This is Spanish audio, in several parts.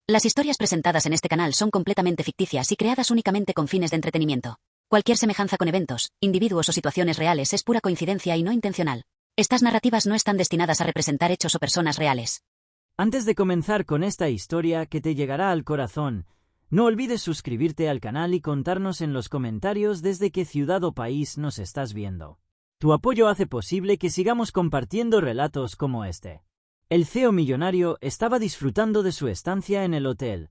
Las historias presentadas en este canal son completamente ficticias y creadas únicamente con fines de entretenimiento. Cualquier semejanza con eventos, individuos o situaciones reales es pura coincidencia y no intencional. Estas narrativas no están destinadas a representar hechos o personas reales. Antes de comenzar con esta historia que te llegará al corazón, no olvides suscribirte al canal y contarnos en los comentarios desde qué ciudad o país nos estás viendo. Tu apoyo hace posible que sigamos compartiendo relatos como este. El CEO millonario estaba disfrutando de su estancia en el hotel,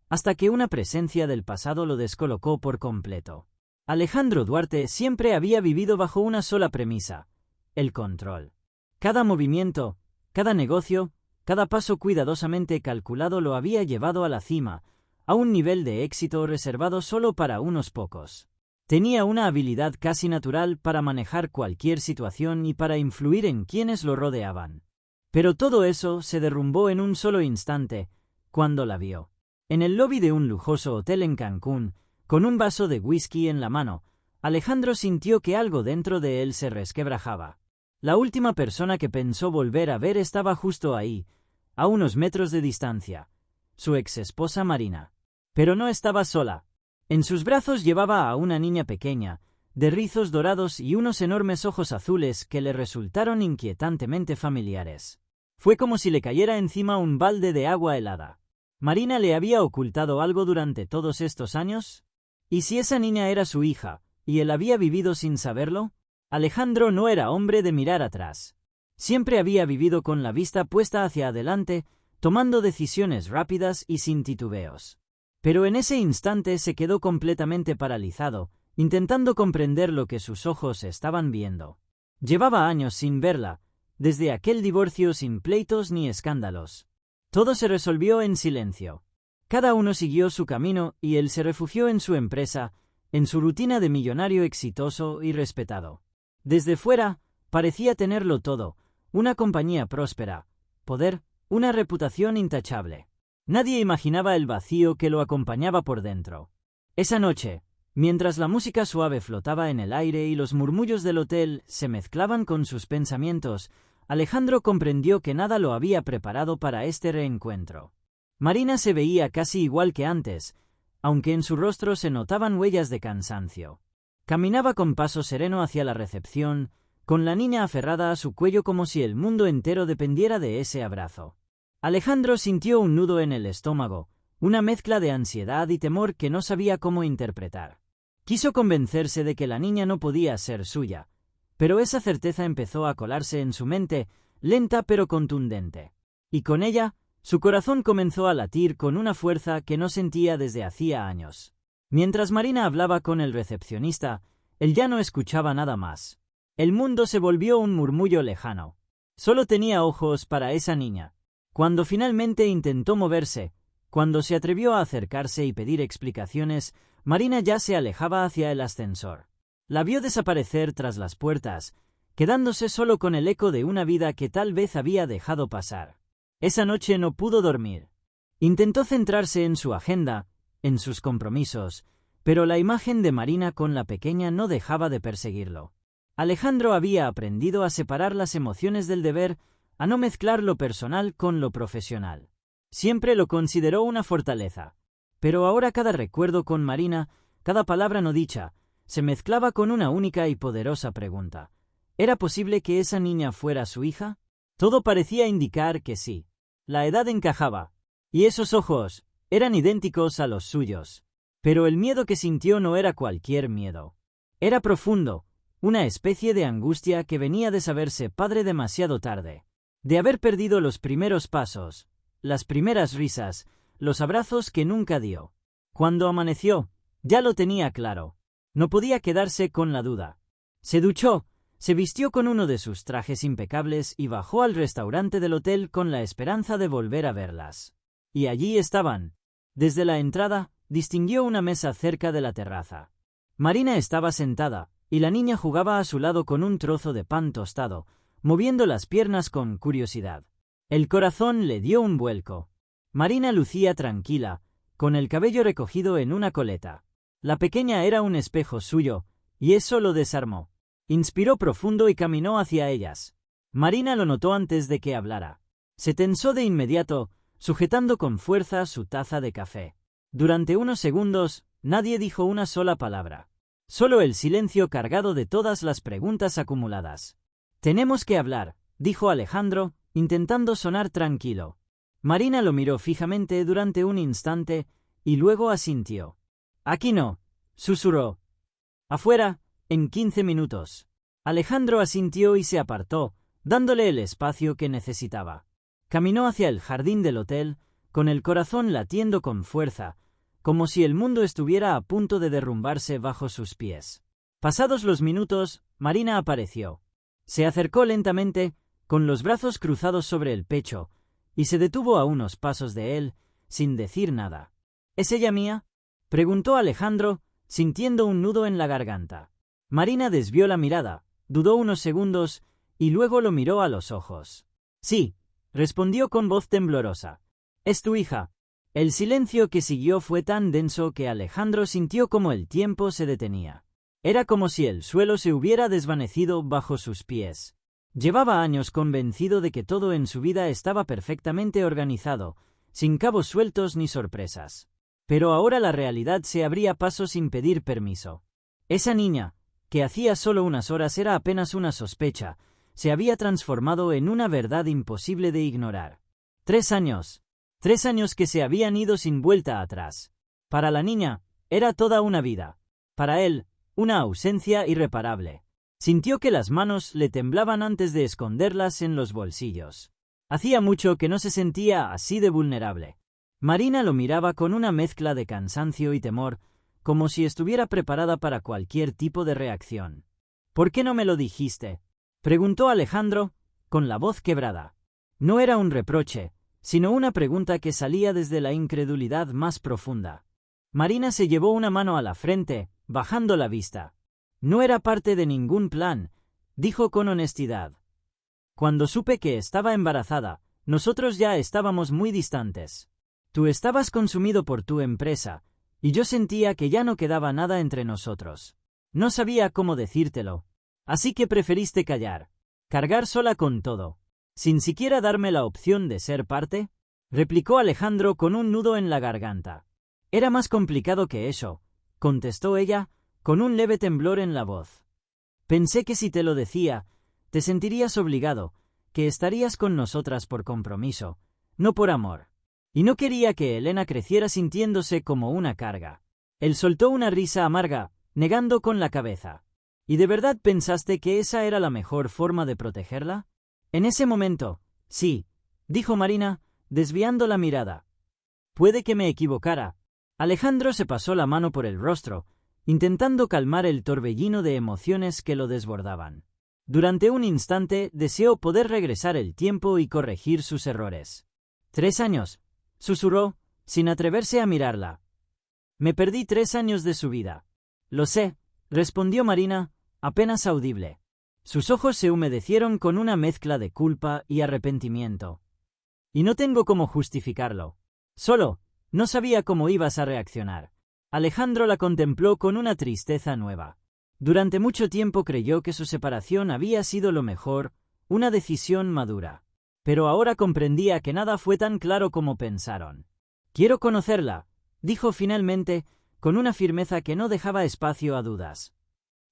hasta que una presencia del pasado lo descolocó por completo. Alejandro Duarte siempre había vivido bajo una sola premisa: el control. Cada movimiento, cada negocio, cada paso cuidadosamente calculado lo había llevado a la cima, a un nivel de éxito reservado solo para unos pocos. Tenía una habilidad casi natural para manejar cualquier situación y para influir en quienes lo rodeaban. Pero todo eso se derrumbó en un solo instante, cuando la vio. En el lobby de un lujoso hotel en Cancún, con un vaso de whisky en la mano, Alejandro sintió que algo dentro de él se resquebrajaba. La última persona que pensó volver a ver estaba justo ahí, a unos metros de distancia, su exesposa Marina. Pero no estaba sola. En sus brazos llevaba a una niña pequeña, de rizos dorados y unos enormes ojos azules que le resultaron inquietantemente familiares. Fue como si le cayera encima un balde de agua helada. ¿Marina le había ocultado algo durante todos estos años? ¿Y si esa niña era su hija, y él había vivido sin saberlo? Alejandro no era hombre de mirar atrás. Siempre había vivido con la vista puesta hacia adelante, tomando decisiones rápidas y sin titubeos. Pero en ese instante se quedó completamente paralizado, intentando comprender lo que sus ojos estaban viendo. Llevaba años sin verla, desde aquel divorcio sin pleitos ni escándalos. Todo se resolvió en silencio. Cada uno siguió su camino y él se refugió en su empresa, en su rutina de millonario exitoso y respetado. Desde fuera, parecía tenerlo todo: una compañía próspera, poder, una reputación intachable. Nadie imaginaba el vacío que lo acompañaba por dentro. Esa noche, mientras la música suave flotaba en el aire y los murmullos del hotel se mezclaban con sus pensamientos, Alejandro comprendió que nada lo había preparado para este reencuentro. Marina se veía casi igual que antes, aunque en su rostro se notaban huellas de cansancio. Caminaba con paso sereno hacia la recepción, con la niña aferrada a su cuello como si el mundo entero dependiera de ese abrazo. Alejandro sintió un nudo en el estómago, una mezcla de ansiedad y temor que no sabía cómo interpretar. Quiso convencerse de que la niña no podía ser suya, pero esa certeza empezó a colarse en su mente, lenta pero contundente. Y con ella, su corazón comenzó a latir con una fuerza que no sentía desde hacía años. Mientras Marina hablaba con el recepcionista, él ya no escuchaba nada más. El mundo se volvió un murmullo lejano. Solo tenía ojos para esa niña. Cuando finalmente intentó moverse, cuando se atrevió a acercarse y pedir explicaciones, Marina ya se alejaba hacia el ascensor. La vio desaparecer tras las puertas, quedándose solo con el eco de una vida que tal vez había dejado pasar. Esa noche no pudo dormir. Intentó centrarse en su agenda, en sus compromisos, pero la imagen de Marina con la pequeña no dejaba de perseguirlo. Alejandro había aprendido a separar las emociones del deber, a no mezclar lo personal con lo profesional. Siempre lo consideró una fortaleza. Pero ahora cada recuerdo con Marina, cada palabra no dicha, se mezclaba con una única y poderosa pregunta. ¿Era posible que esa niña fuera su hija? Todo parecía indicar que sí. La edad encajaba. Y esos ojos eran idénticos a los suyos. Pero el miedo que sintió no era cualquier miedo. Era profundo, una especie de angustia que venía de saberse padre demasiado tarde. De haber perdido los primeros pasos, las primeras risas, los abrazos que nunca dio. Cuando amaneció, ya lo tenía claro. No podía quedarse con la duda. Se duchó, se vistió con uno de sus trajes impecables y bajó al restaurante del hotel con la esperanza de volver a verlas. Y allí estaban. Desde la entrada, distinguió una mesa cerca de la terraza. Marina estaba sentada, y la niña jugaba a su lado con un trozo de pan tostado, moviendo las piernas con curiosidad. El corazón le dio un vuelco. Marina lucía tranquila, con el cabello recogido en una coleta. La pequeña era un espejo suyo, y eso lo desarmó. Inspiró profundo y caminó hacia ellas. Marina lo notó antes de que hablara. Se tensó de inmediato, sujetando con fuerza su taza de café. Durante unos segundos, nadie dijo una sola palabra. Solo el silencio cargado de todas las preguntas acumuladas. «Tenemos que hablar», dijo Alejandro, intentando sonar tranquilo. Marina lo miró fijamente durante un instante y luego asintió. «Aquí no», susurró. «Afuera, en 15 minutos». Alejandro asintió y se apartó, dándole el espacio que necesitaba. Caminó hacia el jardín del hotel, con el corazón latiendo con fuerza, como si el mundo estuviera a punto de derrumbarse bajo sus pies. Pasados los minutos, Marina apareció. Se acercó lentamente, con los brazos cruzados sobre el pecho, y se detuvo a unos pasos de él, sin decir nada. ¿Es ella mía?, preguntó Alejandro, sintiendo un nudo en la garganta. Marina desvió la mirada, dudó unos segundos, y luego lo miró a los ojos. «Sí», respondió con voz temblorosa. «Es tu hija». El silencio que siguió fue tan denso que Alejandro sintió como el tiempo se detenía. Era como si el suelo se hubiera desvanecido bajo sus pies. Llevaba años convencido de que todo en su vida estaba perfectamente organizado, sin cabos sueltos ni sorpresas. Pero ahora la realidad se abría paso sin pedir permiso. Esa niña, que hacía solo unas horas era apenas una sospecha, se había transformado en una verdad imposible de ignorar. 3 años. 3 años que se habían ido sin vuelta atrás. Para la niña, era toda una vida. Para él, una ausencia irreparable. Sintió que las manos le temblaban antes de esconderlas en los bolsillos. Hacía mucho que no se sentía así de vulnerable. Marina lo miraba con una mezcla de cansancio y temor, como si estuviera preparada para cualquier tipo de reacción. «¿Por qué no me lo dijiste?», preguntó Alejandro, con la voz quebrada. No era un reproche, sino una pregunta que salía desde la incredulidad más profunda. Marina se llevó una mano a la frente, bajando la vista. «No era parte de ningún plan», dijo con honestidad. «Cuando supe que estaba embarazada, nosotros ya estábamos muy distantes. Tú estabas consumido por tu empresa, y yo sentía que ya no quedaba nada entre nosotros. No sabía cómo decírtelo. Así que preferiste callar, cargar sola con todo, sin siquiera darme la opción de ser parte», replicó Alejandro con un nudo en la garganta. «Era más complicado que eso», contestó ella, con un leve temblor en la voz. «Pensé que si te lo decía, te sentirías obligado, que estarías con nosotras por compromiso, no por amor. Y no quería que Elena creciera sintiéndose como una carga». Él soltó una risa amarga, negando con la cabeza. «¿Y de verdad pensaste que esa era la mejor forma de protegerla?». «En ese momento, sí», dijo Marina, desviando la mirada. «Puede que me equivocara». Alejandro se pasó la mano por el rostro, intentando calmar el torbellino de emociones que lo desbordaban. Durante un instante deseó poder regresar el tiempo y corregir sus errores. 3 años, susurró, sin atreverse a mirarla. «Me perdí 3 años de su vida». «Lo sé», respondió Marina, apenas audible. Sus ojos se humedecieron con una mezcla de culpa y arrepentimiento. «Y no tengo cómo justificarlo. Solo, no sabía cómo ibas a reaccionar». Alejandro la contempló con una tristeza nueva. Durante mucho tiempo creyó que su separación había sido lo mejor, una decisión madura. Pero ahora comprendía que nada fue tan claro como pensaron. «Quiero conocerla», dijo finalmente, con una firmeza que no dejaba espacio a dudas.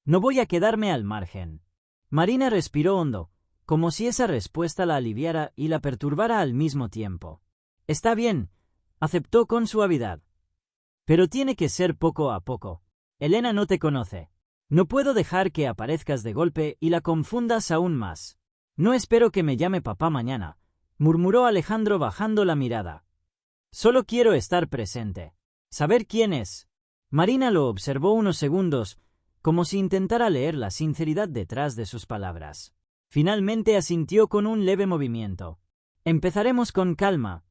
«No voy a quedarme al margen». Marina respiró hondo, como si esa respuesta la aliviara y la perturbara al mismo tiempo. «Está bien», aceptó con suavidad. «Pero tiene que ser poco a poco. Elena no te conoce. No puedo dejar que aparezcas de golpe y la confundas aún más. No espero que me llame papá mañana», murmuró Alejandro bajando la mirada. «Solo quiero estar presente. Saber quién es». Marina lo observó unos segundos, como si intentara leer la sinceridad detrás de sus palabras. Finalmente asintió con un leve movimiento. «Empezaremos con calma»,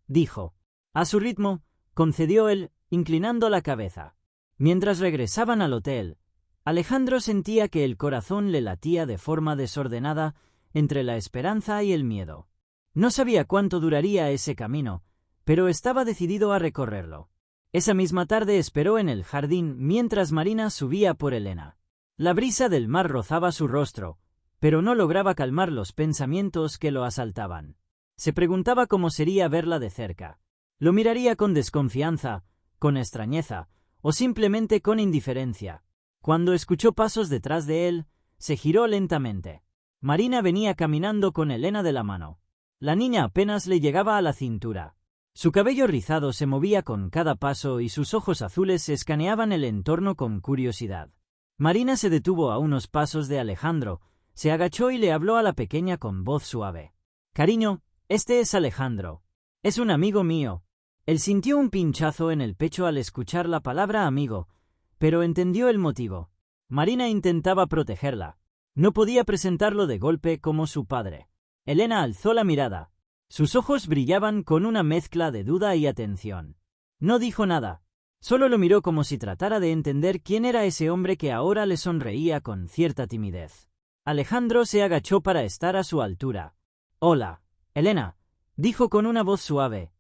dijo. «A su ritmo», concedió él, inclinando la cabeza. Mientras regresaban al hotel, Alejandro sentía que el corazón le latía de forma desordenada entre la esperanza y el miedo. No sabía cuánto duraría ese camino, pero estaba decidido a recorrerlo. Esa misma tarde esperó en el jardín mientras Marina subía por Elena. La brisa del mar rozaba su rostro, pero no lograba calmar los pensamientos que lo asaltaban. Se preguntaba cómo sería verla de cerca. Lo miraría con desconfianza, con extrañeza, o simplemente con indiferencia. Cuando escuchó pasos detrás de él, se giró lentamente. Marina venía caminando con Elena de la mano. La niña apenas le llegaba a la cintura. Su cabello rizado se movía con cada paso y sus ojos azules escaneaban el entorno con curiosidad. Marina se detuvo a unos pasos de Alejandro, se agachó y le habló a la pequeña con voz suave. «Cariño, este es Alejandro. Es un amigo mío». Él sintió un pinchazo en el pecho al escuchar la palabra amigo, pero entendió el motivo. Marina intentaba protegerla. No podía presentarlo de golpe como su padre. Elena alzó la mirada. Sus ojos brillaban con una mezcla de duda y atención. No dijo nada. Solo lo miró como si tratara de entender quién era ese hombre que ahora le sonreía con cierta timidez. Alejandro se agachó para estar a su altura. «Hola, Elena», dijo con una voz suave.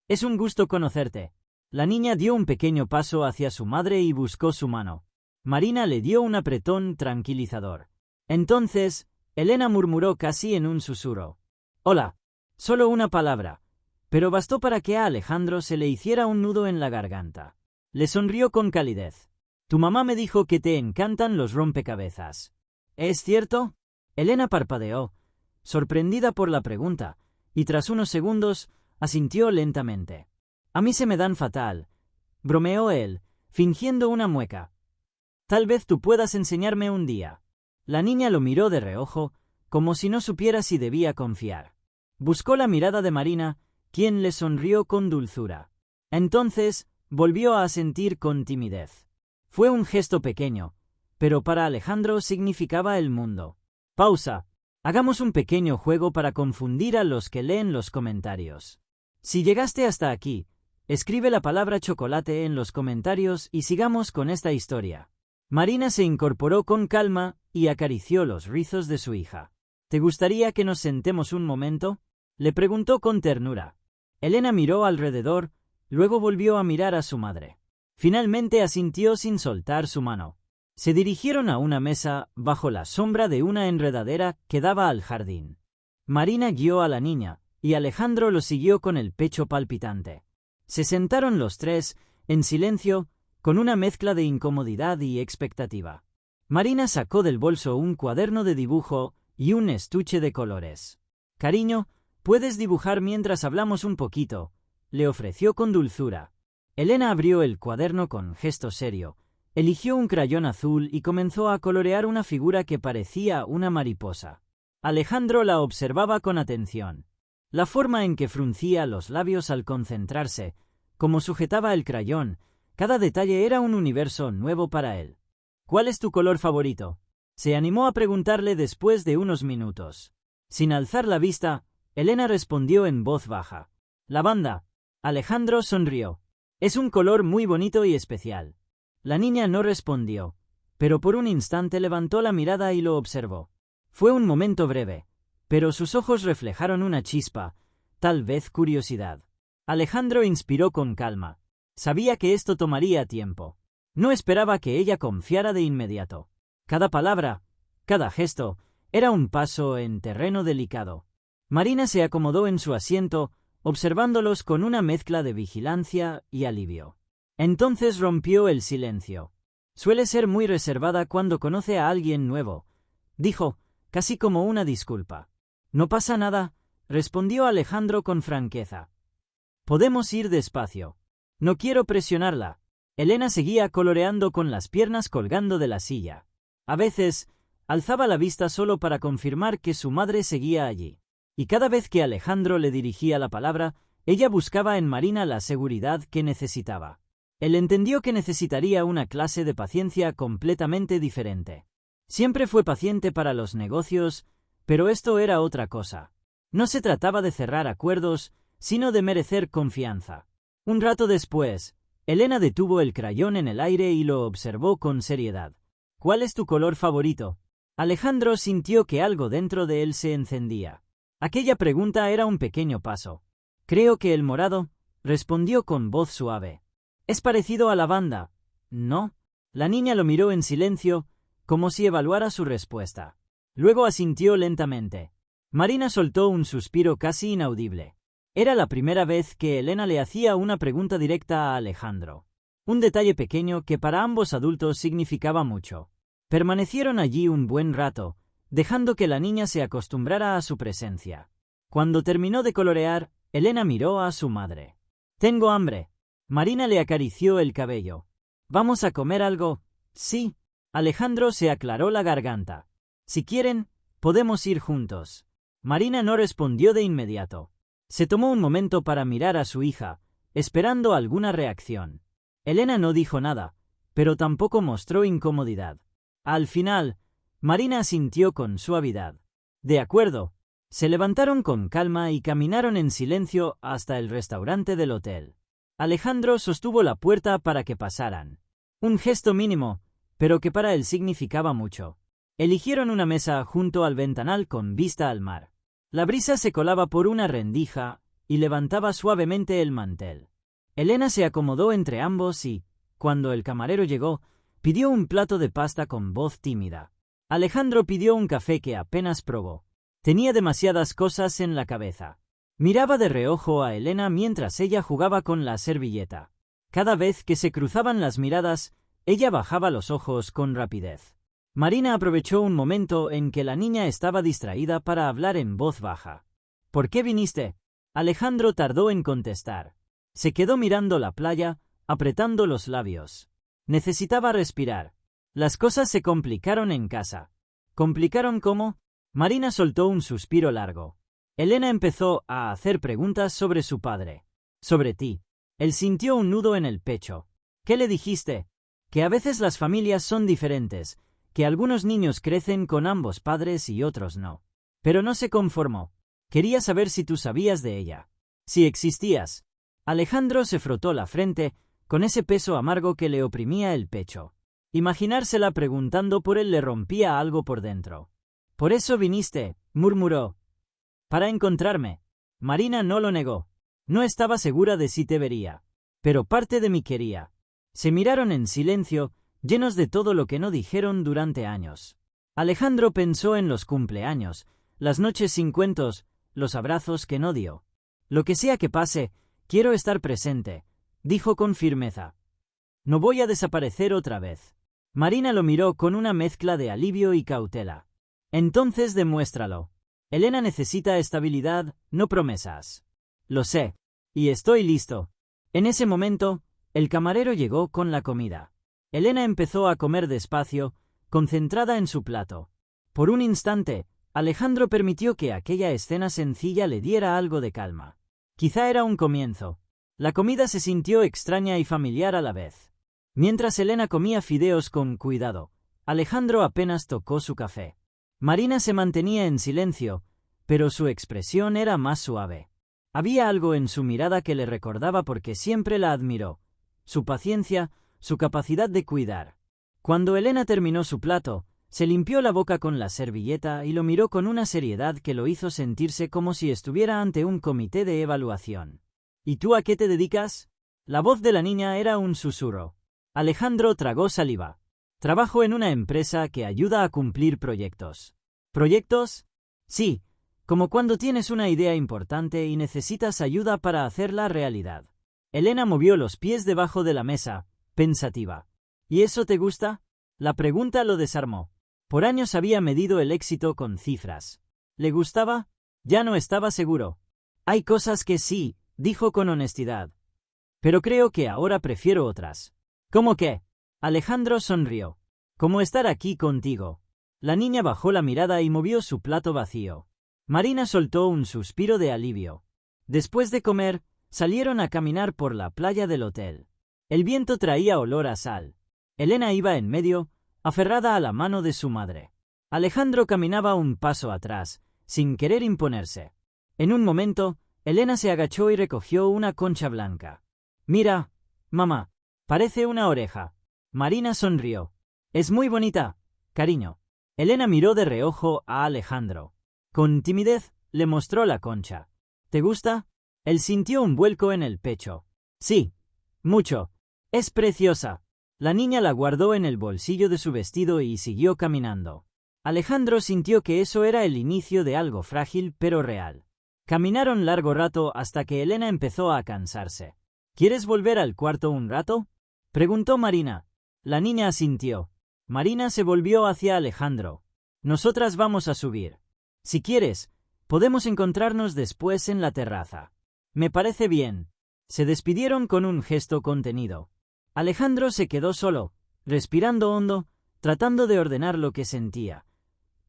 «Es un gusto conocerte». La niña dio un pequeño paso hacia su madre y buscó su mano. Marina le dio un apretón tranquilizador. Entonces, Elena murmuró casi en un susurro. «Hola». Solo una palabra, pero bastó para que a Alejandro se le hiciera un nudo en la garganta. Le sonrió con calidez. «Tu mamá me dijo que te encantan los rompecabezas. ¿Es cierto?» Elena parpadeó, sorprendida por la pregunta, y tras unos segundos, asintió lentamente. «A mí se me dan fatal», bromeó él, fingiendo una mueca. «Tal vez tú puedas enseñarme un día». La niña lo miró de reojo, como si no supiera si debía confiar. Buscó la mirada de Marina, quien le sonrió con dulzura. Entonces, volvió a asentir con timidez. Fue un gesto pequeño, pero para Alejandro significaba el mundo. Pausa. Hagamos un pequeño juego para confundir a los que leen los comentarios. Si llegaste hasta aquí, escribe la palabra chocolate en los comentarios y sigamos con esta historia. Marina se incorporó con calma y acarició los rizos de su hija. ¿Te gustaría que nos sentemos un momento?, le preguntó con ternura. Elena miró alrededor, luego volvió a mirar a su madre. Finalmente asintió sin soltar su mano. Se dirigieron a una mesa bajo la sombra de una enredadera que daba al jardín. Marina guió a la niña, y Alejandro lo siguió con el pecho palpitante. Se sentaron los tres, en silencio, con una mezcla de incomodidad y expectativa. Marina sacó del bolso un cuaderno de dibujo y un estuche de colores. «Cariño, puedes dibujar mientras hablamos un poquito», le ofreció con dulzura. Elena abrió el cuaderno con gesto serio, eligió un crayón azul y comenzó a colorear una figura que parecía una mariposa. Alejandro la observaba con atención. La forma en que fruncía los labios al concentrarse, como sujetaba el crayón, cada detalle era un universo nuevo para él. «¿Cuál es tu color favorito?», se animó a preguntarle después de unos minutos. Sin alzar la vista, Elena respondió en voz baja. «Lavanda». Alejandro sonrió. «Es un color muy bonito y especial». La niña no respondió, pero por un instante levantó la mirada y lo observó. Fue un momento breve, pero sus ojos reflejaron una chispa, tal vez curiosidad. Alejandro inspiró con calma. Sabía que esto tomaría tiempo. No esperaba que ella confiara de inmediato. Cada palabra, cada gesto, era un paso en terreno delicado. Marina se acomodó en su asiento, observándolos con una mezcla de vigilancia y alivio. Entonces rompió el silencio. «Suele ser muy reservada cuando conoce a alguien nuevo», dijo, casi como una disculpa. «No pasa nada», respondió Alejandro con franqueza. «Podemos ir despacio. No quiero presionarla». Elena seguía coloreando con las piernas colgando de la silla. A veces, alzaba la vista solo para confirmar que su madre seguía allí. Y cada vez que Alejandro le dirigía la palabra, ella buscaba en Marina la seguridad que necesitaba. Él entendió que necesitaría una clase de paciencia completamente diferente. Siempre fue paciente para los negocios, pero esto era otra cosa. No se trataba de cerrar acuerdos, sino de merecer confianza. Un rato después, Elena detuvo el crayón en el aire y lo observó con seriedad. «¿Cuál es tu color favorito?». Alejandro sintió que algo dentro de él se encendía. Aquella pregunta era un pequeño paso. «Creo que el morado», respondió con voz suave. «Es parecido a lavanda, ¿no?». La niña lo miró en silencio, como si evaluara su respuesta. Luego asintió lentamente. Marina soltó un suspiro casi inaudible. Era la primera vez que Elena le hacía una pregunta directa a Alejandro. Un detalle pequeño que para ambos adultos significaba mucho. Permanecieron allí un buen rato, dejando que la niña se acostumbrara a su presencia. Cuando terminó de colorear, Elena miró a su madre. «Tengo hambre». Marina le acarició el cabello. «¿Vamos a comer algo?» «Sí». Alejandro se aclaró la garganta. «Si quieren, podemos ir juntos». Marina no respondió de inmediato. Se tomó un momento para mirar a su hija, esperando alguna reacción. Elena no dijo nada, pero tampoco mostró incomodidad. Al final, Marina asintió con suavidad. «De acuerdo». Se levantaron con calma y caminaron en silencio hasta el restaurante del hotel. Alejandro sostuvo la puerta para que pasaran. Un gesto mínimo, pero que para él significaba mucho. Eligieron una mesa junto al ventanal con vista al mar. La brisa se colaba por una rendija y levantaba suavemente el mantel. Elena se acomodó entre ambos y, cuando el camarero llegó, pidió un plato de pasta con voz tímida. Alejandro pidió un café que apenas probó. Tenía demasiadas cosas en la cabeza. Miraba de reojo a Elena mientras ella jugaba con la servilleta. Cada vez que se cruzaban las miradas, ella bajaba los ojos con rapidez. Marina aprovechó un momento en que la niña estaba distraída para hablar en voz baja. «¿Por qué viniste?» Alejandro tardó en contestar. Se quedó mirando la playa, apretando los labios. Necesitaba respirar. Las cosas se complicaron en casa. ¿Complicaron cómo? Marina soltó un suspiro largo. Elena empezó a hacer preguntas sobre su padre. Sobre ti. Él sintió un nudo en el pecho. ¿Qué le dijiste? Que a veces las familias son diferentes, que algunos niños crecen con ambos padres y otros no. Pero no se conformó. Quería saber si tú sabías de ella. Si existías. Alejandro se frotó la frente, con ese peso amargo que le oprimía el pecho. Imaginársela preguntando por él le rompía algo por dentro. «Por eso viniste», murmuró. «Para encontrarme». Marina no lo negó. No estaba segura de si te vería. Pero parte de mí quería. Se miraron en silencio, llenos de todo lo que no dijeron durante años. Alejandro pensó en los cumpleaños, las noches sin cuentos, los abrazos que no dio. «Lo que sea que pase, quiero estar presente», dijo con firmeza. «No voy a desaparecer otra vez». Marina lo miró con una mezcla de alivio y cautela. «Entonces demuéstralo. Elena necesita estabilidad, no promesas». «Lo sé. Y estoy listo». En ese momento, el camarero llegó con la comida. Elena empezó a comer despacio, concentrada en su plato. Por un instante, Alejandro permitió que aquella escena sencilla le diera algo de calma. Quizá era un comienzo. La comida se sintió extraña y familiar a la vez. Mientras Elena comía fideos con cuidado, Alejandro apenas tocó su café. Marina se mantenía en silencio, pero su expresión era más suave. Había algo en su mirada que le recordaba porque siempre la admiró. Su paciencia, su capacidad de cuidar. Cuando Elena terminó su plato, se limpió la boca con la servilleta y lo miró con una seriedad que lo hizo sentirse como si estuviera ante un comité de evaluación. «¿Y tú a qué te dedicas?» La voz de la niña era un susurro. Alejandro tragó saliva. «Trabajo en una empresa que ayuda a cumplir proyectos». «¿Proyectos?» «Sí, como cuando tienes una idea importante y necesitas ayuda para hacerla realidad». Elena movió los pies debajo de la mesa, pensativa. «¿Y eso te gusta?» La pregunta lo desarmó. Por años había medido el éxito con cifras. ¿Le gustaba? Ya no estaba seguro. «Hay cosas que sí», dijo con honestidad. «Pero creo que ahora prefiero otras». «¿Cómo qué?» Alejandro sonrió. «Como estar aquí contigo». La niña bajó la mirada y movió su plato vacío. Marina soltó un suspiro de alivio. Después de comer, salieron a caminar por la playa del hotel. El viento traía olor a sal. Elena iba en medio, aferrada a la mano de su madre. Alejandro caminaba un paso atrás, sin querer imponerse. En un momento, Elena se agachó y recogió una concha blanca. «Mira, mamá, parece una oreja». Marina sonrió. «Es muy bonita, cariño». Elena miró de reojo a Alejandro. Con timidez, le mostró la concha. «¿Te gusta?» Él sintió un vuelco en el pecho. «Sí, mucho. Es preciosa». La niña la guardó en el bolsillo de su vestido y siguió caminando. Alejandro sintió que eso era el inicio de algo frágil pero real. Caminaron largo rato hasta que Elena empezó a cansarse. ¿Quieres volver al cuarto un rato?, preguntó Marina. La niña asintió. Marina se volvió hacia Alejandro. Nosotras vamos a subir. Si quieres, podemos encontrarnos después en la terraza. Me parece bien. Se despidieron con un gesto contenido. Alejandro se quedó solo, respirando hondo, tratando de ordenar lo que sentía.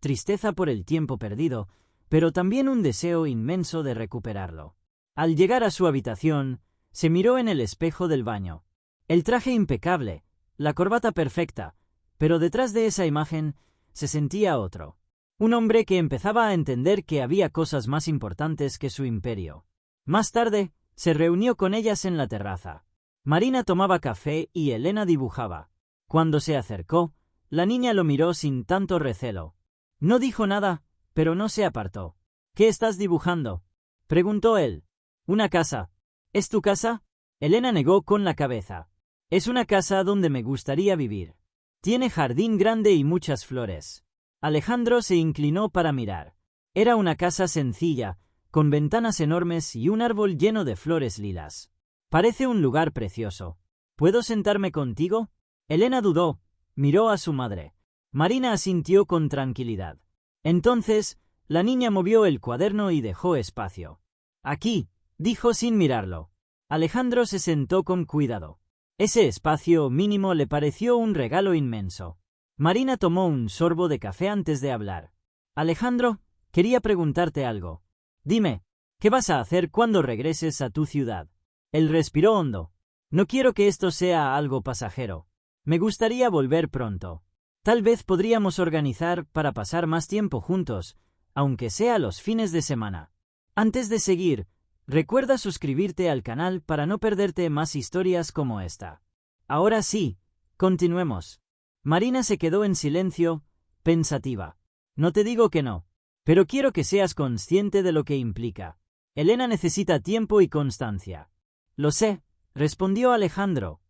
Tristeza por el tiempo perdido, pero también un deseo inmenso de recuperarlo. Al llegar a su habitación, se miró en el espejo del baño. El traje impecable, la corbata perfecta, pero detrás de esa imagen se sentía otro. Un hombre que empezaba a entender que había cosas más importantes que su imperio. Más tarde, se reunió con ellas en la terraza. Marina tomaba café y Elena dibujaba. Cuando se acercó, la niña lo miró sin tanto recelo. No dijo nada, pero no se apartó. ¿Qué estás dibujando?, preguntó él. Una casa. ¿Es tu casa? Elena negó con la cabeza. Es una casa donde me gustaría vivir. Tiene jardín grande y muchas flores. Alejandro se inclinó para mirar. Era una casa sencilla, con ventanas enormes y un árbol lleno de flores lilas. Parece un lugar precioso. ¿Puedo sentarme contigo? Elena dudó, miró a su madre. Marina asintió con tranquilidad. Entonces, la niña movió el cuaderno y dejó espacio. Aquí, dijo sin mirarlo. Alejandro se sentó con cuidado. Ese espacio mínimo le pareció un regalo inmenso. Marina tomó un sorbo de café antes de hablar. Alejandro, quería preguntarte algo. Dime, ¿qué vas a hacer cuando regreses a tu ciudad? Él respiró hondo. No quiero que esto sea algo pasajero. Me gustaría volver pronto. Tal vez podríamos organizar para pasar más tiempo juntos, aunque sea los fines de semana. Antes de seguir, recuerda suscribirte al canal para no perderte más historias como esta. Ahora sí, continuemos. Marina se quedó en silencio, pensativa. No te digo que no, pero quiero que seas consciente de lo que implica. Elena necesita tiempo y constancia. Lo sé, respondió Alejandro.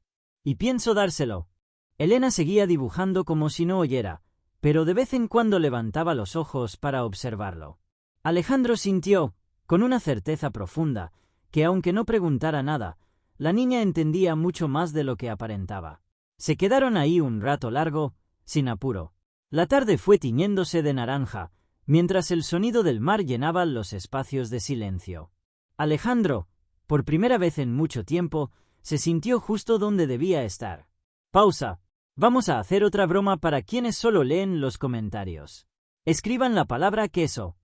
Y pienso dárselo. Elena seguía dibujando como si no oyera, pero de vez en cuando levantaba los ojos para observarlo. Alejandro sintió, con una certeza profunda, que aunque no preguntara nada, la niña entendía mucho más de lo que aparentaba. Se quedaron ahí un rato largo, sin apuro. La tarde fue tiñéndose de naranja, mientras el sonido del mar llenaba los espacios de silencio. Alejandro, por primera vez en mucho tiempo, se sintió justo donde debía estar. Pausa. Vamos a hacer otra broma para quienes solo leen los comentarios. Escriban la palabra queso.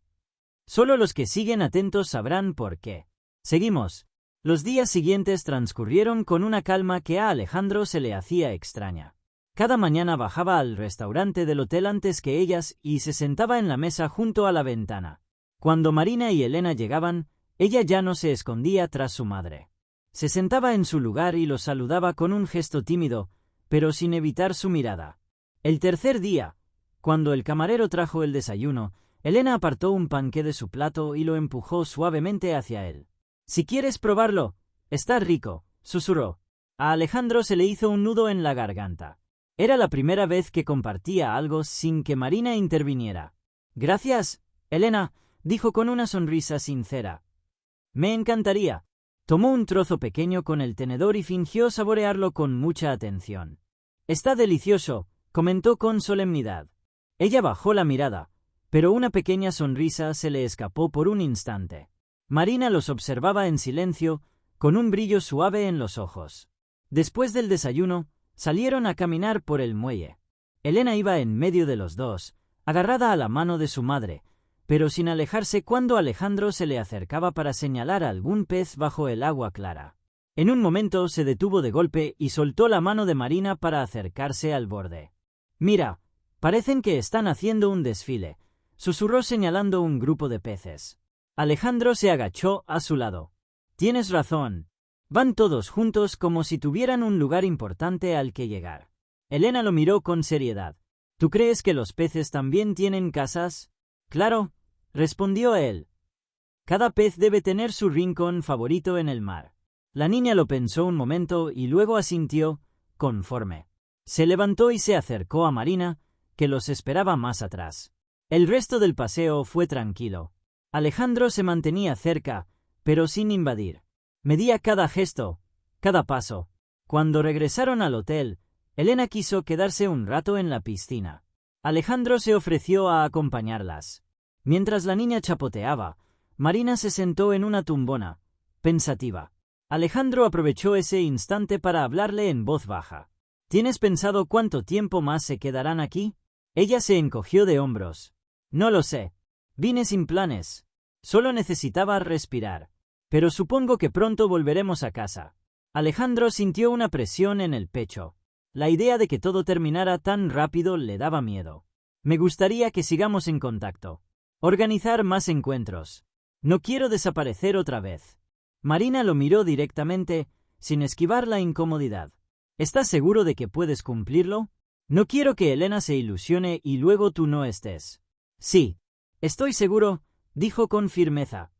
Solo los que siguen atentos sabrán por qué. Seguimos. Los días siguientes transcurrieron con una calma que a Alejandro se le hacía extraña. Cada mañana bajaba al restaurante del hotel antes que ellas y se sentaba en la mesa junto a la ventana. Cuando Marina y Elena llegaban, ella ya no se escondía tras su madre. Se sentaba en su lugar y los saludaba con un gesto tímido, pero sin evitar su mirada. El tercer día, cuando el camarero trajo el desayuno, Elena apartó un panqué de su plato y lo empujó suavemente hacia él. «Si quieres probarlo, está rico», susurró. A Alejandro se le hizo un nudo en la garganta. Era la primera vez que compartía algo sin que Marina interviniera. «Gracias, Elena», dijo con una sonrisa sincera. «Me encantaría». Tomó un trozo pequeño con el tenedor y fingió saborearlo con mucha atención. «Está delicioso», comentó con solemnidad. Ella bajó la mirada, pero una pequeña sonrisa se le escapó por un instante. Marina los observaba en silencio, con un brillo suave en los ojos. Después del desayuno, salieron a caminar por el muelle. Elena iba en medio de los dos, agarrada a la mano de su madre, pero sin alejarse cuando Alejandro se le acercaba para señalar a algún pez bajo el agua clara. En un momento se detuvo de golpe y soltó la mano de Marina para acercarse al borde. «Mira, parecen que están haciendo un desfile», susurró señalando un grupo de peces. Alejandro se agachó a su lado. «Tienes razón. Van todos juntos como si tuvieran un lugar importante al que llegar». Elena lo miró con seriedad. «¿Tú crees que los peces también tienen casas?» «Claro», respondió él. «Cada pez debe tener su rincón favorito en el mar». La niña lo pensó un momento y luego asintió, conforme. Se levantó y se acercó a Marina, que los esperaba más atrás. El resto del paseo fue tranquilo. Alejandro se mantenía cerca, pero sin invadir. Medía cada gesto, cada paso. Cuando regresaron al hotel, Elena quiso quedarse un rato en la piscina. Alejandro se ofreció a acompañarlas. Mientras la niña chapoteaba, Marina se sentó en una tumbona, pensativa. Alejandro aprovechó ese instante para hablarle en voz baja. ¿Tienes pensado cuánto tiempo más se quedarán aquí? Ella se encogió de hombros. No lo sé. Vine sin planes. Solo necesitaba respirar. Pero supongo que pronto volveremos a casa. Alejandro sintió una presión en el pecho. La idea de que todo terminara tan rápido le daba miedo. Me gustaría que sigamos en contacto. Organizar más encuentros. No quiero desaparecer otra vez. Marina lo miró directamente, sin esquivar la incomodidad. ¿Estás seguro de que puedes cumplirlo? No quiero que Elena se ilusione y luego tú no estés. Sí. Estoy seguro, dijo con firmeza.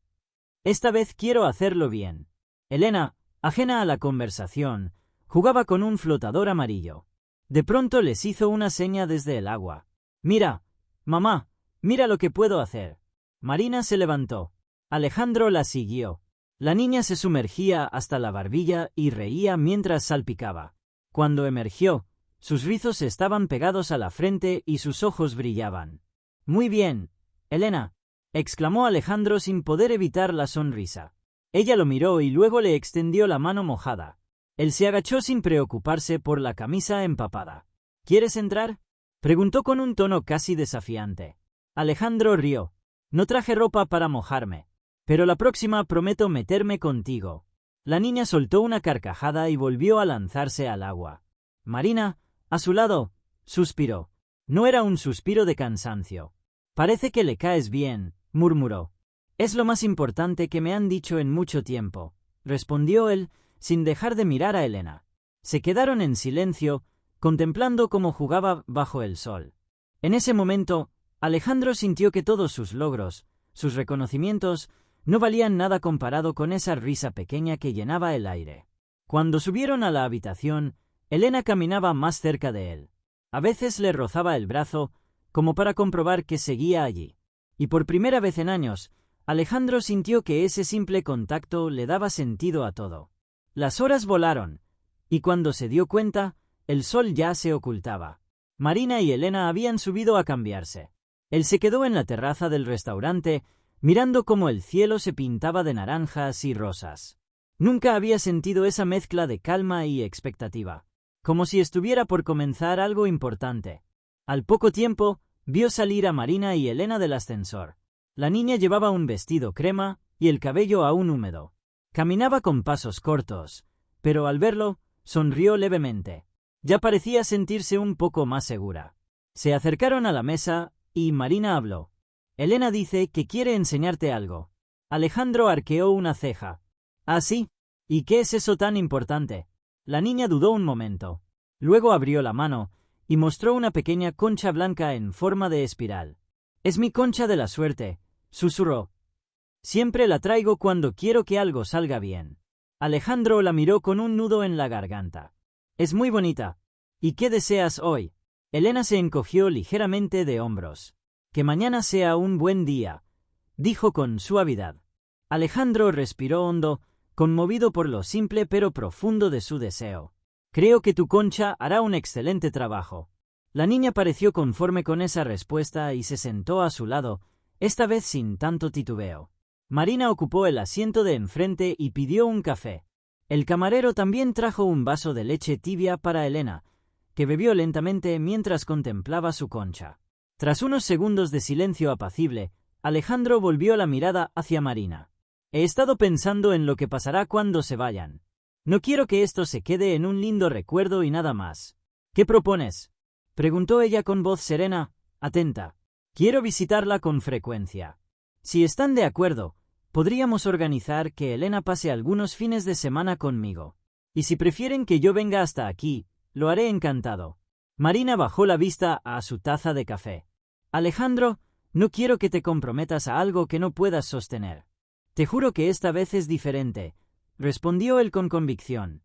Esta vez quiero hacerlo bien. Elena, ajena a la conversación, jugaba con un flotador amarillo. De pronto les hizo una seña desde el agua. Mira, mamá, mira lo que puedo hacer. Marina se levantó. Alejandro la siguió. La niña se sumergía hasta la barbilla y reía mientras salpicaba. Cuando emergió, sus rizos estaban pegados a la frente y sus ojos brillaban. Muy bien, Elena, exclamó Alejandro sin poder evitar la sonrisa. Ella lo miró y luego le extendió la mano mojada. Él se agachó sin preocuparse por la camisa empapada. ¿Quieres entrar?, preguntó con un tono casi desafiante. Alejandro rió. No traje ropa para mojarme. Pero la próxima prometo meterme contigo. La niña soltó una carcajada y volvió a lanzarse al agua. Marina, a su lado, suspiró. No era un suspiro de cansancio. Parece que le caes bien, murmuró. Es lo más importante que me han dicho en mucho tiempo, respondió él, sin dejar de mirar a Elena. Se quedaron en silencio, contemplando cómo jugaba bajo el sol. En ese momento, Alejandro sintió que todos sus logros, sus reconocimientos, no valían nada comparado con esa risa pequeña que llenaba el aire. Cuando subieron a la habitación, Elena caminaba más cerca de él. A veces le rozaba el brazo, como para comprobar que seguía allí. Y por primera vez en años, Alejandro sintió que ese simple contacto le daba sentido a todo. Las horas volaron, y cuando se dio cuenta, el sol ya se ocultaba. Marina y Elena habían subido a cambiarse. Él se quedó en la terraza del restaurante, mirando cómo el cielo se pintaba de naranjas y rosas. Nunca había sentido esa mezcla de calma y expectativa, como si estuviera por comenzar algo importante. Al poco tiempo, vio salir a Marina y Elena del ascensor. La niña llevaba un vestido crema y el cabello aún húmedo. Caminaba con pasos cortos, pero al verlo, sonrió levemente. Ya parecía sentirse un poco más segura. Se acercaron a la mesa y Marina habló. Elena dice que quiere enseñarte algo. Alejandro arqueó una ceja. ¿Ah, sí? ¿Y qué es eso tan importante? La niña dudó un momento. Luego abrió la mano y mostró una pequeña concha blanca en forma de espiral. Es mi concha de la suerte, susurró. Siempre la traigo cuando quiero que algo salga bien. Alejandro la miró con un nudo en la garganta. Es muy bonita. ¿Y qué deseas hoy? Elena se encogió ligeramente de hombros. Que mañana sea un buen día, dijo con suavidad. Alejandro respiró hondo, conmovido por lo simple pero profundo de su deseo. Creo que tu concha hará un excelente trabajo. La niña pareció conforme con esa respuesta y se sentó a su lado, esta vez sin tanto titubeo. Marina ocupó el asiento de enfrente y pidió un café. El camarero también trajo un vaso de leche tibia para Elena, que bebió lentamente mientras contemplaba su concha. Tras unos segundos de silencio apacible, Alejandro volvió la mirada hacia Marina. He estado pensando en lo que pasará cuando se vayan. No quiero que esto se quede en un lindo recuerdo y nada más. ¿Qué propones?, preguntó ella con voz serena, atenta. Quiero visitarla con frecuencia. Si están de acuerdo, podríamos organizar que Elena pase algunos fines de semana conmigo. Y si prefieren que yo venga hasta aquí, lo haré encantado. Marina bajó la vista a su taza de café. Alejandro, no quiero que te comprometas a algo que no puedas sostener. Te juro que esta vez es diferente, respondió él con convicción.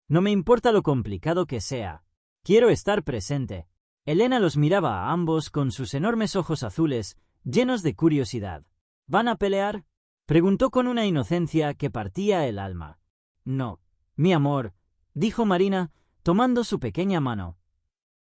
No me importa lo complicado que sea. Quiero estar presente. Elena los miraba a ambos con sus enormes ojos azules, llenos de curiosidad. ¿Van a pelear?, preguntó con una inocencia que partía el alma. No, mi amor, dijo Marina, tomando su pequeña mano.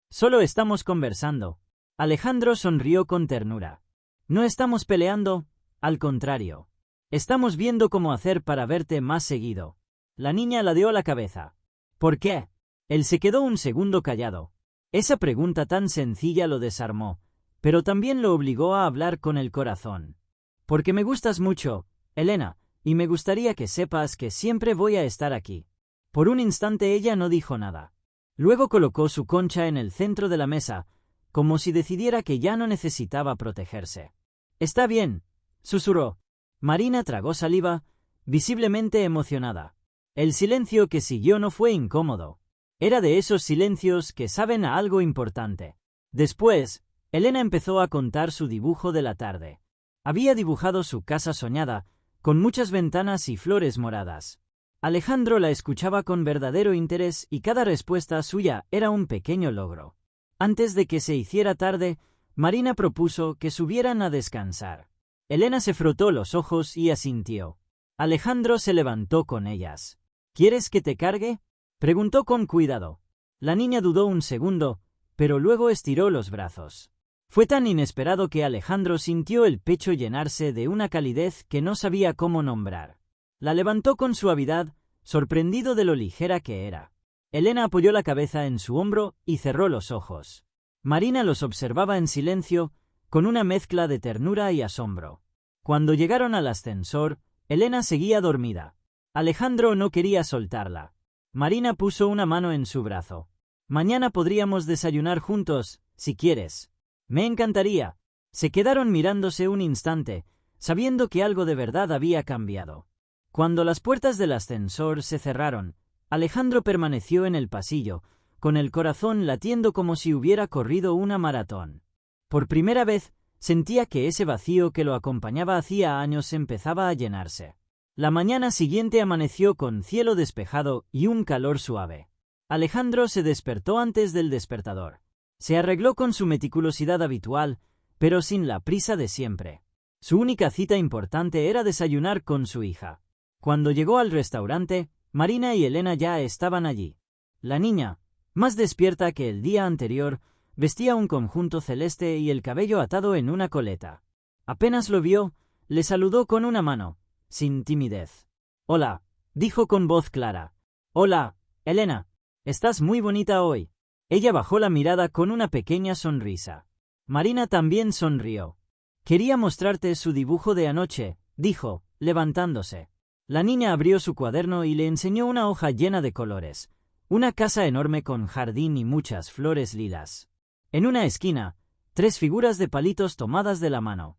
Solo estamos conversando. Alejandro sonrió con ternura. No estamos peleando, al contrario. Estamos viendo cómo hacer para verte más seguido. La niña ladeó la cabeza. ¿Por qué? Él se quedó un segundo callado. Esa pregunta tan sencilla lo desarmó, pero también lo obligó a hablar con el corazón. Porque me gustas mucho, Elena, y me gustaría que sepas que siempre voy a estar aquí. Por un instante ella no dijo nada. Luego colocó su concha en el centro de la mesa, como si decidiera que ya no necesitaba protegerse. Está bien, susurró. Marina tragó saliva, visiblemente emocionada. El silencio que siguió no fue incómodo. Era de esos silencios que saben a algo importante. Después, Elena empezó a contar su dibujo de la tarde. Había dibujado su casa soñada, con muchas ventanas y flores moradas. Alejandro la escuchaba con verdadero interés y cada respuesta suya era un pequeño logro. Antes de que se hiciera tarde, Marina propuso que subieran a descansar. Elena se frotó los ojos y asintió. Alejandro se levantó con ellas. ¿Quieres que te cargue?, preguntó con cuidado. La niña dudó un segundo, pero luego estiró los brazos. Fue tan inesperado que Alejandro sintió el pecho llenarse de una calidez que no sabía cómo nombrar. La levantó con suavidad, sorprendido de lo ligera que era. Elena apoyó la cabeza en su hombro y cerró los ojos. Marina los observaba en silencio, con una mezcla de ternura y asombro. Cuando llegaron al ascensor, Elena seguía dormida. Alejandro no quería soltarla. Marina puso una mano en su brazo. Mañana podríamos desayunar juntos, si quieres. Me encantaría. Se quedaron mirándose un instante, sabiendo que algo de verdad había cambiado. Cuando las puertas del ascensor se cerraron, Alejandro permaneció en el pasillo, con el corazón latiendo como si hubiera corrido una maratón. Por primera vez, sentía que ese vacío que lo acompañaba hacía años empezaba a llenarse. La mañana siguiente amaneció con cielo despejado y un calor suave. Alejandro se despertó antes del despertador. Se arregló con su meticulosidad habitual, pero sin la prisa de siempre. Su única cita importante era desayunar con su hija. Cuando llegó al restaurante, Marina y Elena ya estaban allí. La niña, más despierta que el día anterior, vestía un conjunto celeste y el cabello atado en una coleta. Apenas lo vio, le saludó con una mano, sin timidez. «Hola», dijo con voz clara. «Hola, Elena. Estás muy bonita hoy». Ella bajó la mirada con una pequeña sonrisa. Marina también sonrió. «Quería mostrarte su dibujo de anoche», dijo, levantándose. La niña abrió su cuaderno y le enseñó una hoja llena de colores. Una casa enorme con jardín y muchas flores lilas. En una esquina, 3 figuras de palitos tomadas de la mano.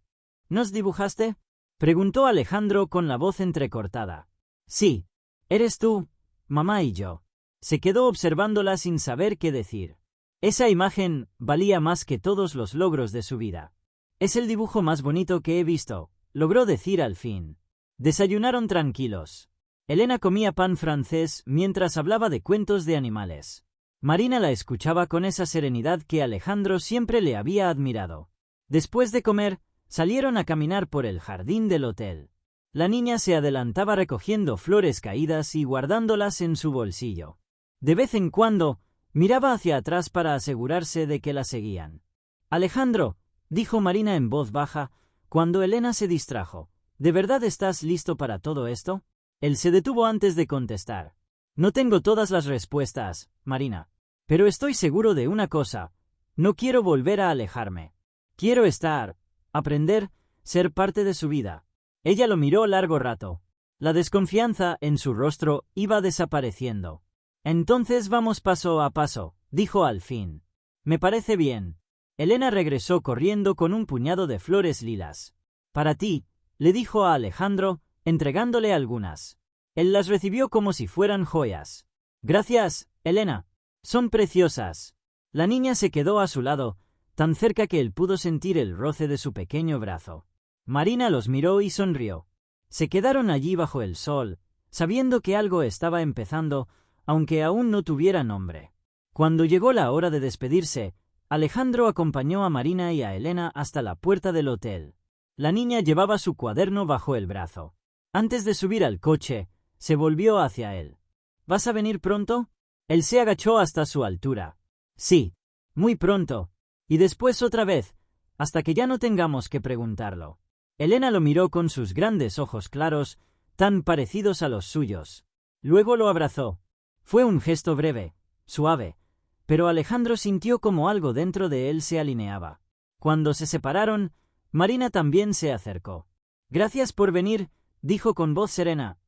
¿Nos dibujaste?, preguntó Alejandro con la voz entrecortada. Sí, eres tú, mamá y yo. Se quedó observándola sin saber qué decir. Esa imagen valía más que todos los logros de su vida. Es el dibujo más bonito que he visto, logró decir al fin. Desayunaron tranquilos. Elena comía pan francés mientras hablaba de cuentos de animales. Marina la escuchaba con esa serenidad que Alejandro siempre le había admirado. Después de comer, salieron a caminar por el jardín del hotel. La niña se adelantaba recogiendo flores caídas y guardándolas en su bolsillo. De vez en cuando, miraba hacia atrás para asegurarse de que la seguían. «Alejandro», dijo Marina en voz baja, cuando Elena se distrajo, «¿de verdad estás listo para todo esto?». Él se detuvo antes de contestar. «No tengo todas las respuestas, Marina. Pero estoy seguro de una cosa. No quiero volver a alejarme. Quiero estar, aprender, ser parte de su vida». Ella lo miró largo rato. La desconfianza en su rostro iba desapareciendo. «Entonces vamos paso a paso», dijo al fin. «Me parece bien». Elena regresó corriendo con un puñado de flores lilas. «Para ti», le dijo a Alejandro, entregándole algunas. Él las recibió como si fueran joyas. «Gracias, Elena. Son preciosas». La niña se quedó a su lado, tan cerca que él pudo sentir el roce de su pequeño brazo. Marina los miró y sonrió. Se quedaron allí bajo el sol, sabiendo que algo estaba empezando, aunque aún no tuviera nombre. Cuando llegó la hora de despedirse, Alejandro acompañó a Marina y a Elena hasta la puerta del hotel. La niña llevaba su cuaderno bajo el brazo. Antes de subir al coche, se volvió hacia él. ¿Vas a venir pronto? Él se agachó hasta su altura. Sí, muy pronto. Y después otra vez, hasta que ya no tengamos que preguntarlo. Elena lo miró con sus grandes ojos claros, tan parecidos a los suyos. Luego lo abrazó. Fue un gesto breve, suave, pero Alejandro sintió como algo dentro de él se alineaba. Cuando se separaron, Marina también se acercó. Gracias por venir, dijo con voz serena.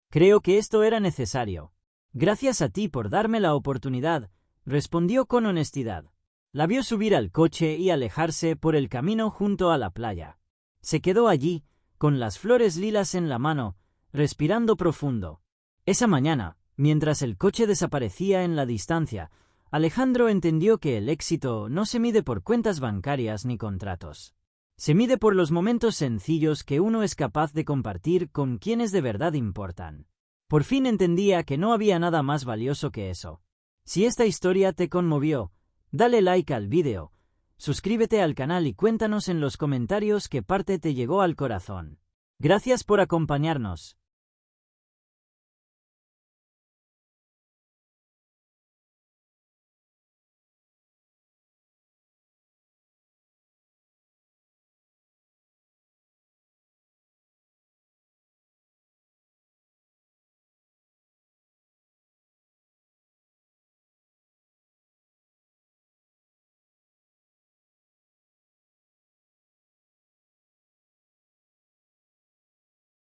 Creo que esto era necesario. Gracias a ti por darme la oportunidad, respondió con honestidad. La vio subir al coche y alejarse por el camino junto a la playa. Se quedó allí, con las flores lilas en la mano, respirando profundo. Esa mañana, mientras el coche desaparecía en la distancia, Alejandro entendió que el éxito no se mide por cuentas bancarias ni contratos. Se mide por los momentos sencillos que uno es capaz de compartir con quienes de verdad importan. Por fin entendía que no había nada más valioso que eso. Si esta historia te conmovió, dale like al vídeo, suscríbete al canal y cuéntanos en los comentarios qué parte te llegó al corazón. Gracias por acompañarnos.